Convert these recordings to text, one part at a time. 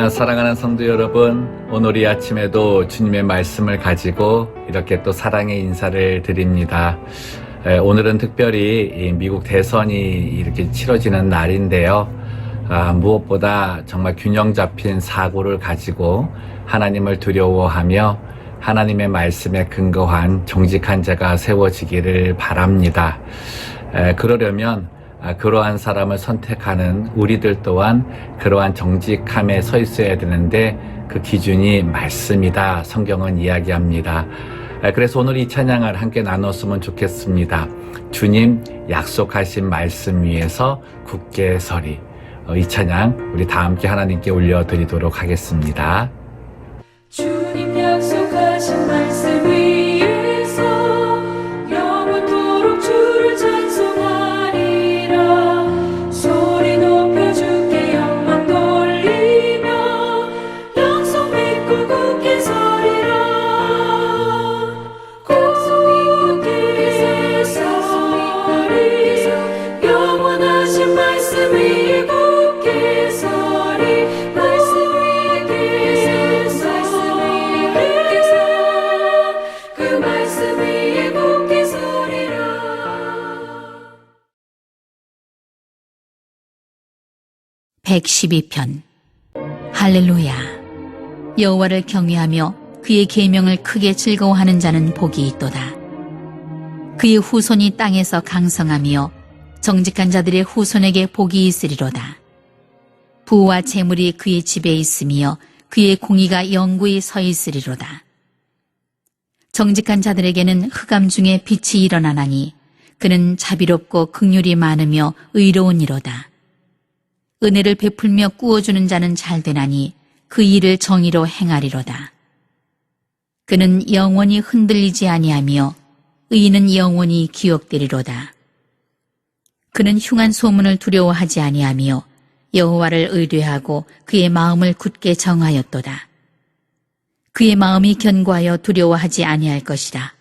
사랑하는 성도 여러분, 오늘 이 아침에도 주님의 말씀을 가지고 이렇게 또 사랑의 인사를 드립니다. 오늘은 특별히 미국 대선이 이렇게 치러지는 날인데요. 무엇보다 정말 균형 잡힌 사고를 가지고 하나님을 두려워하며 하나님의 말씀에 근거한 정직한 자가 세워지기를 바랍니다. 그러려면 그러한 사람을 선택하는 우리들 또한 그러한 정직함에 서 있어야 되는데 그 기준이 말씀이다. 성경은 이야기합니다. 그래서 오늘 이 찬양을 함께 나눴으면 좋겠습니다. 주님 약속하신 말씀 위에서 굳게 서리. 이 찬양 우리 다 함께 하나님께 올려드리도록 하겠습니다. 주님 약속하신 말씀 위에서 영원토록 주를 찬송하리라. 소리 높여 주께 영광 돌리며 약속 믿고 굳게 서리라. 굳게 서리. 영원하신 말씀 위에 굳게 서리. 그 말씀 위에 굳게 서리라. 112편 할렐루야. 여호와를 경외하며 그의 계명을 크게 즐거워하는 자는 복이 있도다. 그의 후손이 땅에서 강성하며 정직한 자들의 후손에게 복이 있으리로다. 부와 재물이 그의 집에 있으며 그의 공의가 영구히 서 있으리로다. 정직한 자들에게는 흑암 중에 빛이 일어나나니 그는 자비롭고 긍휼이 많으며 의로운 이로다. 은혜를 베풀며 꾸어주는 자는 잘되나니 그 일을 정의로 행하리로다. 그는 영원히 흔들리지 아니하며 의인은 영원히 기억되리로다. 그는 흉한 소문을 두려워하지 아니하며 여호와를 의뢰하고 그의 마음을 굳게 정하였도다. 그의 마음이 견고하여 두려워하지 아니할 것이라.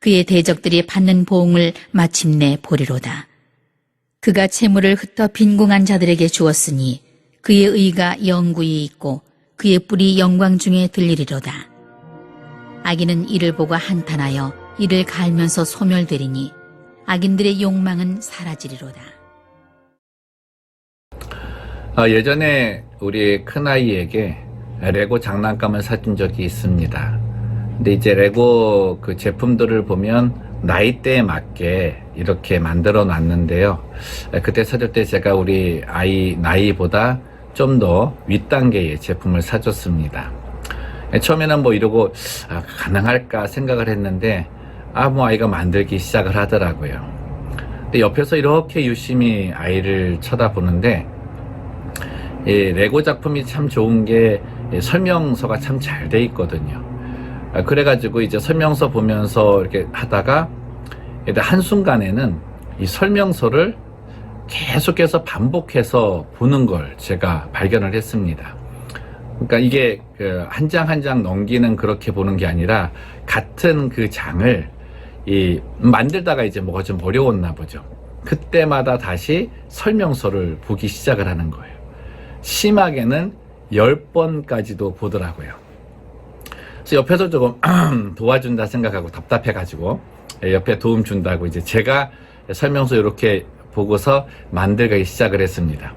그의 대적들이 받는 보응을 마침내 보리로다. 그가 재물을 흩어 빈궁한 자들에게 주었으니 그의 의가 영구히 있고 그의 뿔이 영광 중에 들리리로다. 악인은 이를 보고 한탄하여 이를 갈면서 소멸되리니 악인들의 욕망은 사라지리로다. 예전에 우리 큰아이에게 레고 장난감을 사준 적이 있습니다. 근데 이제 레고 그 제품들을 보면 나이대에 맞게 이렇게 만들어 놨는데요. 그때 사줄 때 제가 우리 아이 나이보다 좀 더 윗단계의 제품을 사줬습니다. 처음에는 뭐 이러고 가능할까 생각을 했는데 아이가 만들기 시작을 하더라고요. 근데 옆에서 이렇게 유심히 아이를 쳐다보는데 레고 작품이 참 좋은 게 설명서가 참 잘 돼 있거든요. 그래가지고 이제 설명서 보면서 이렇게 하다가 한순간에는 이 설명서를 계속해서 반복해서 보는 걸 제가 발견을 했습니다. 그러니까 이게 한 장 한 장 넘기는 그렇게 보는 게 아니라 같은 그 장을 만들다가 이제 뭐가 좀 어려웠나 보죠. 그때마다 다시 설명서를 보기 시작을 하는 거예요. 심하게는 10번까지도 보더라고요. 그래서 옆에서 조금 도와준다 생각하고 답답해가지고 옆에 도움 준다고 이제 제가 설명서 이렇게 보고서 만들기 시작을 했습니다.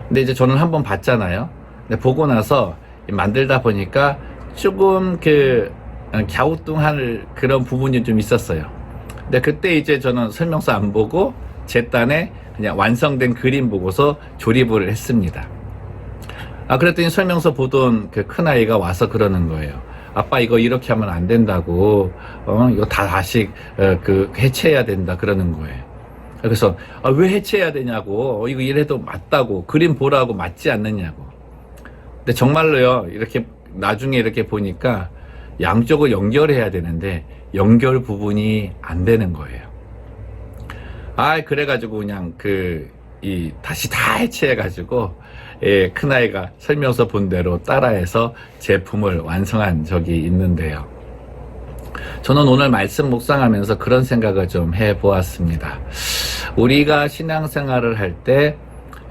근데 이제 저는 한번 봤잖아요. 근데 보고 나서 만들다 보니까 조금 갸우뚱할 그런 부분이 좀 있었어요. 근데 그때 이제 저는 설명서 안 보고 제 딴에 그냥 완성된 그림 보고서 조립을 했습니다. 그랬더니 설명서 보던 그 큰아이가 와서 그러는 거예요. 아빠 이거 이렇게 하면 안 된다고, 이거 다시 해체해야 된다 그러는 거예요. 그래서 왜 해체해야 되냐고, 이거 이래도 맞다고, 그림 보라고 맞지 않느냐고. 근데 정말로요, 이렇게 나중에 이렇게 보니까 양쪽을 연결해야 되는데 연결 부분이 안 되는 거예요. 그래가지고 그냥 다시 다 해체해가지고 큰아이가 설명서 본 대로 따라해서 제품을 완성한 적이 있는데요. 저는 오늘 말씀 묵상하면서 그런 생각을 좀 해보았습니다. 우리가 신앙생활을 할 때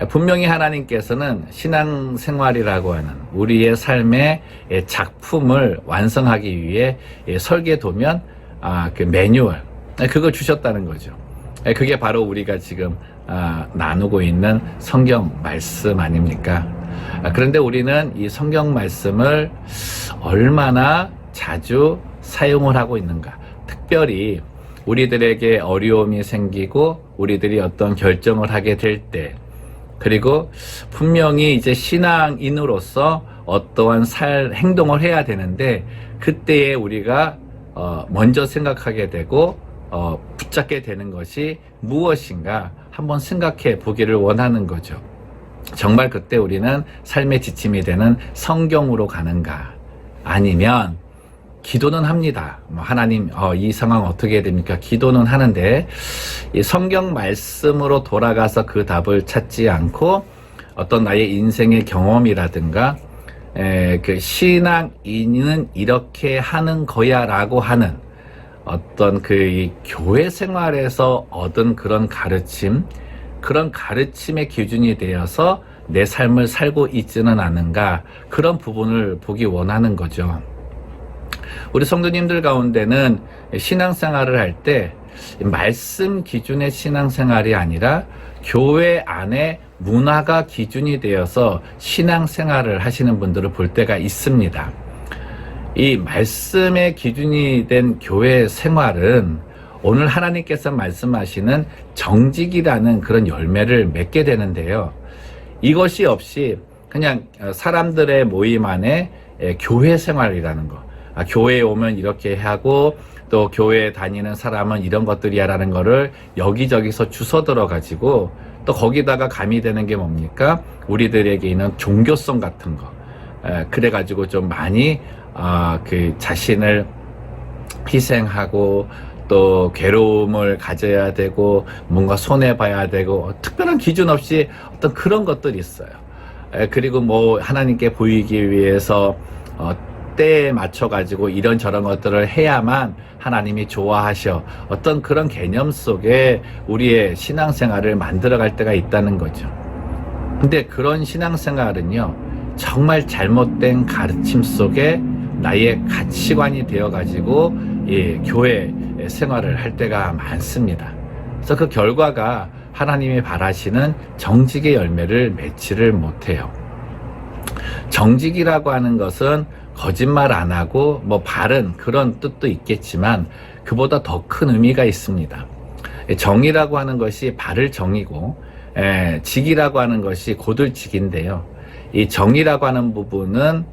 분명히 하나님께서는 신앙생활이라고 하는 우리의 삶의 작품을 완성하기 위해 설계도면, 그 매뉴얼, 그걸 주셨다는 거죠. 그게 바로 우리가 지금 나누고 있는 성경 말씀 아닙니까? 그런데 우리는 이 성경 말씀을 얼마나 자주 사용을 하고 있는가? 특별히 우리들에게 어려움이 생기고 우리들이 어떤 결정을 하게 될 때, 그리고 분명히 이제 신앙인으로서 어떠한 행동을 해야 되는데 그때에 우리가 먼저 생각하게 되고 붙잡게 되는 것이 무엇인가 한번 생각해 보기를 원하는 거죠. 정말 그때 우리는 삶의 지침이 되는 성경으로 가는가, 아니면 기도는 합니다. 하나님, 이 상황 어떻게 해야 됩니까? 기도는 하는데 이 성경 말씀으로 돌아가서 그 답을 찾지 않고 어떤 나의 인생의 경험이라든가 그 신앙인은 이렇게 하는 거야 라고 하는 어떤 이 교회 생활에서 얻은 그런 가르침, 그런 가르침의 기준이 되어서 내 삶을 살고 있지는 않은가, 그런 부분을 보기 원하는 거죠. 우리 성도님들 가운데는 신앙생활을 할 때 말씀 기준의 신앙생활이 아니라 교회 안에 문화가 기준이 되어서 신앙생활을 하시는 분들을 볼 때가 있습니다. 이 말씀의 기준이 된 교회 생활은 오늘 하나님께서 말씀하시는 정직이라는 그런 열매를 맺게 되는데요. 이것이 없이 그냥 사람들의 모임 안에 교회 생활이라는 거, 교회에 오면 이렇게 하고 또 교회에 다니는 사람은 이런 것들이야 라는 거를 여기저기서 주워 들어가지고 또 거기다가 가미되는 게 뭡니까? 우리들에게 있는 종교성 같은 거, 그래가지고 좀 많이 그 자신을 희생하고 또 괴로움을 가져야 되고 뭔가 손해봐야 되고 특별한 기준 없이 어떤 그런 것들이 있어요. 그리고 뭐 하나님께 보이기 위해서 때에 맞춰가지고 이런저런 것들을 해야만 하나님이 좋아하셔, 어떤 그런 개념 속에 우리의 신앙생활을 만들어갈 때가 있다는 거죠. 근데 그런 신앙생활은요, 정말 잘못된 가르침 속에 나의 가치관이 되어가지고 교회 생활을 할 때가 많습니다. 그래서 그 결과가 하나님이 바라시는 정직의 열매를 맺지를 못해요. 정직이라고 하는 것은 거짓말 안 하고 뭐 바른 그런 뜻도 있겠지만 그보다 더 큰 의미가 있습니다. 정이라고 하는 것이 바를 정이고 직이라고 하는 것이 고들직인데요. 이 정이라고 하는 부분은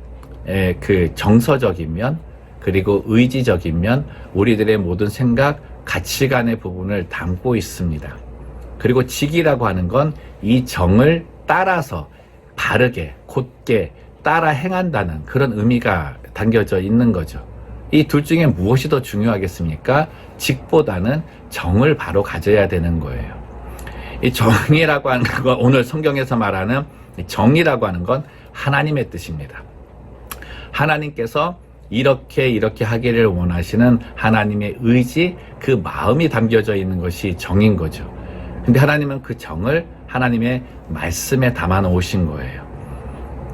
그 정서적인 면, 그리고 의지적인 면, 우리들의 모든 생각, 가치관의 부분을 담고 있습니다. 그리고 직이라고 하는 건 이 정을 따라서 바르게 곧게 따라 행한다는 그런 의미가 담겨져 있는 거죠. 이 둘 중에 무엇이 더 중요하겠습니까? 직보다는 정을 바로 가져야 되는 거예요. 이 정이라고 하는 건, 오늘 성경에서 말하는 정이라고 하는 건 하나님의 뜻입니다. 하나님께서 이렇게 하기를 원하시는 하나님의 의지, 그 마음이 담겨져 있는 것이 정인 거죠. 근데 하나님은 그 정을 하나님의 말씀에 담아 놓으신 거예요.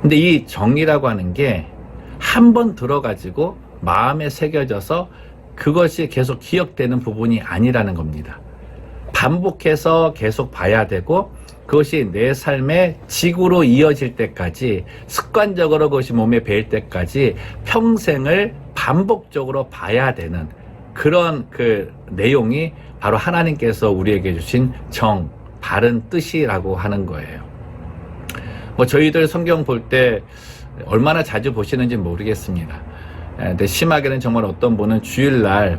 근데 이 정이라고 하는 게 한 번 들어가지고 마음에 새겨져서 그것이 계속 기억되는 부분이 아니라는 겁니다. 반복해서 계속 봐야 되고 그것이 내 삶의 직으로 이어질 때까지, 습관적으로 그것이 몸에 배일 때까지 평생을 반복적으로 봐야 되는 그런 그 내용이 바로 하나님께서 우리에게 주신 정, 바른 뜻이라고 하는 거예요. 뭐 저희들 성경 볼 때 얼마나 자주 보시는지 모르겠습니다. 근데 심하게는 정말 어떤 분은 주일날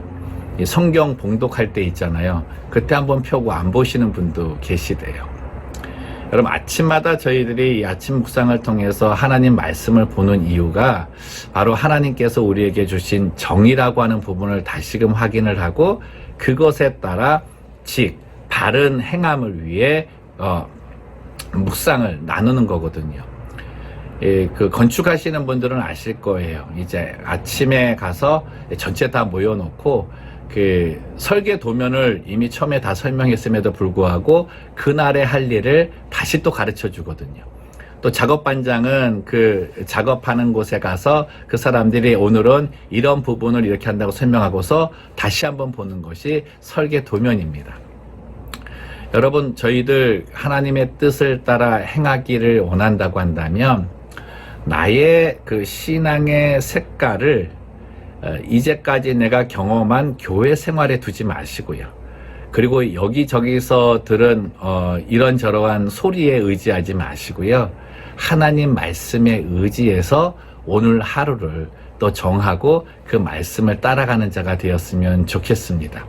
성경 봉독할 때 있잖아요. 그때 한번 펴고 안 보시는 분도 계시대요. 여러분, 아침마다 저희들이 이 아침 묵상을 통해서 하나님 말씀을 보는 이유가 바로 하나님께서 우리에게 주신 정의라고 하는 부분을 다시금 확인을 하고 그것에 따라 바른 행함을 위해 묵상을 나누는 거거든요. 그 건축하시는 분들은 아실 거예요. 이제 아침에 가서 전체 다 모여놓고 그 설계 도면을 이미 처음에 다 설명했음에도 불구하고 그날의 할 일을 다시 또 가르쳐 주거든요. 또 작업반장은 그 작업하는 곳에 가서 그 사람들이 오늘은 이런 부분을 이렇게 한다고 설명하고서 다시 한번 보는 것이 설계 도면입니다. 여러분, 저희들 하나님의 뜻을 따라 행하기를 원한다고 한다면 나의 그 신앙의 색깔을 이제까지 내가 경험한 교회 생활에 두지 마시고요. 그리고 여기저기서 들은 이런저러한 소리에 의지하지 마시고요. 하나님 말씀에 의지해서 오늘 하루를 또 정하고 그 말씀을 따라가는 자가 되었으면 좋겠습니다.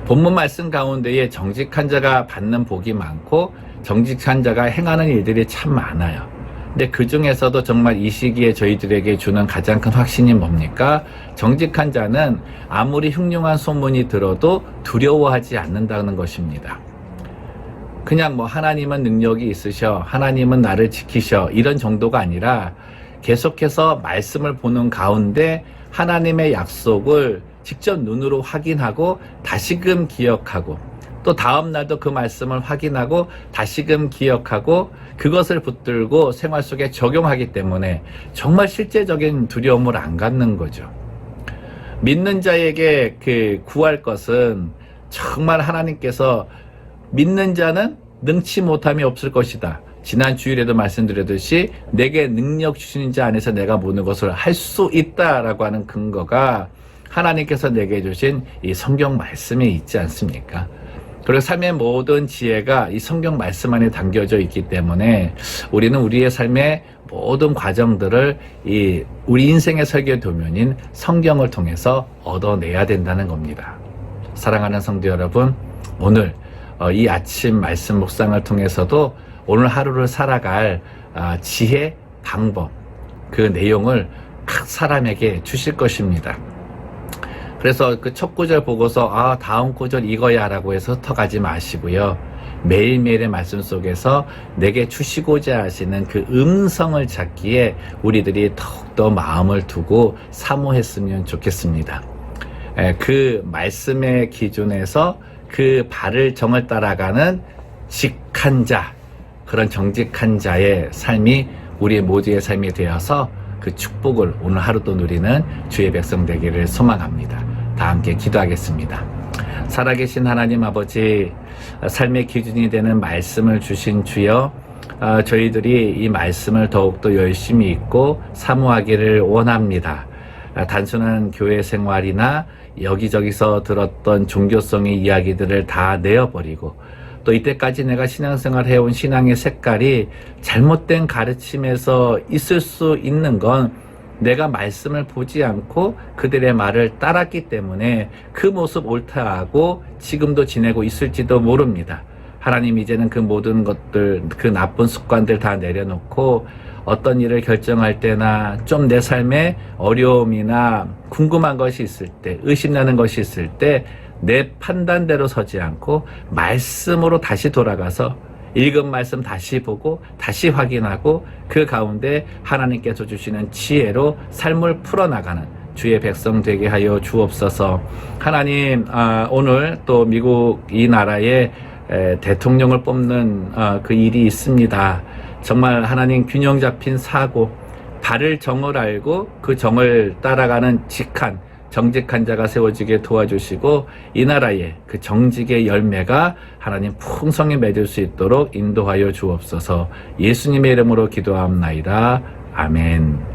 본문 말씀 가운데에 정직한 자가 받는 복이 많고 정직한 자가 행하는 일들이 참 많아요. 근데 그 중에서도 정말 이 시기에 저희들에게 주는 가장 큰 확신이 뭡니까? 정직한 자는 아무리 흉흉한 소문이 들어도 두려워하지 않는다는 것입니다. 그냥 뭐 하나님은 능력이 있으셔, 하나님은 나를 지키셔, 이런 정도가 아니라 계속해서 말씀을 보는 가운데 하나님의 약속을 직접 눈으로 확인하고 다시금 기억하고 또 다음 날도 그 말씀을 확인하고 다시금 기억하고 그것을 붙들고 생활 속에 적용하기 때문에 정말 실제적인 두려움을 안 갖는 거죠. 믿는 자에게 그 구할 것은 정말 하나님께서 믿는 자는 능치 못함이 없을 것이다. 지난 주일에도 말씀드렸듯이 내게 능력 주시는 자 안에서 내가 모든 것을 할 수 있다라고 하는 근거가 하나님께서 내게 주신 이 성경 말씀에 있지 않습니까? 그리고 삶의 모든 지혜가 이 성경 말씀 안에 담겨져 있기 때문에 우리는 우리의 삶의 모든 과정들을 우리 인생의 설계 도면인 성경을 통해서 얻어내야 된다는 겁니다. 사랑하는 성도 여러분, 오늘 이 아침 말씀 묵상을 통해서도 오늘 하루를 살아갈 지혜, 방법, 그 내용을 각 사람에게 주실 것입니다. 그래서 그 첫 구절 보고서 다음 구절 이거야 라고 해서 흩어가지 마시고요. 매일매일의 말씀 속에서 내게 주시고자 하시는 그 음성을 찾기에 우리들이 더욱더 마음을 두고 사모했으면 좋겠습니다. 그 말씀의 기준에서 그 바를 정을 따라가는 직한 자, 그런 정직한 자의 삶이 우리의 모두의 삶이 되어서 그 축복을 오늘 하루도 누리는 주의 백성 되기를 소망합니다. 다 함께 기도하겠습니다. 살아계신 하나님 아버지, 삶의 기준이 되는 말씀을 주신 주여, 저희들이 이 말씀을 더욱더 열심히 읽고 사모하기를 원합니다. 단순한 교회 생활이나 여기저기서 들었던 종교성의 이야기들을 다 내어버리고 또 이때까지 내가 신앙생활 해온 신앙의 색깔이 잘못된 가르침에서 있을 수 있는 건 내가 말씀을 보지 않고 그들의 말을 따랐기 때문에 그 모습 옳다하고 지금도 지내고 있을지도 모릅니다. 하나님, 이제는 그 모든 것들, 그 나쁜 습관들 다 내려놓고 어떤 일을 결정할 때나 좀 내 삶에 어려움이나 궁금한 것이 있을 때, 의심나는 것이 있을 때 내 판단대로 서지 않고 말씀으로 다시 돌아가서 읽은 말씀 다시 보고 다시 확인하고 그 가운데 하나님께서 주시는 지혜로 삶을 풀어나가는 주의 백성 되게 하여 주옵소서. 하나님, 오늘 또 미국 이 나라에 대통령을 뽑는 그 일이 있습니다. 정말 하나님, 균형 잡힌 사고, 바를 정을 알고 그 정을 따라가는 직한 정직한 자가 세워지게 도와주시고 이 나라의 그 정직의 열매가 하나님 풍성히 맺을 수 있도록 인도하여 주옵소서. 예수님의 이름으로 기도하옵나이다. 아멘.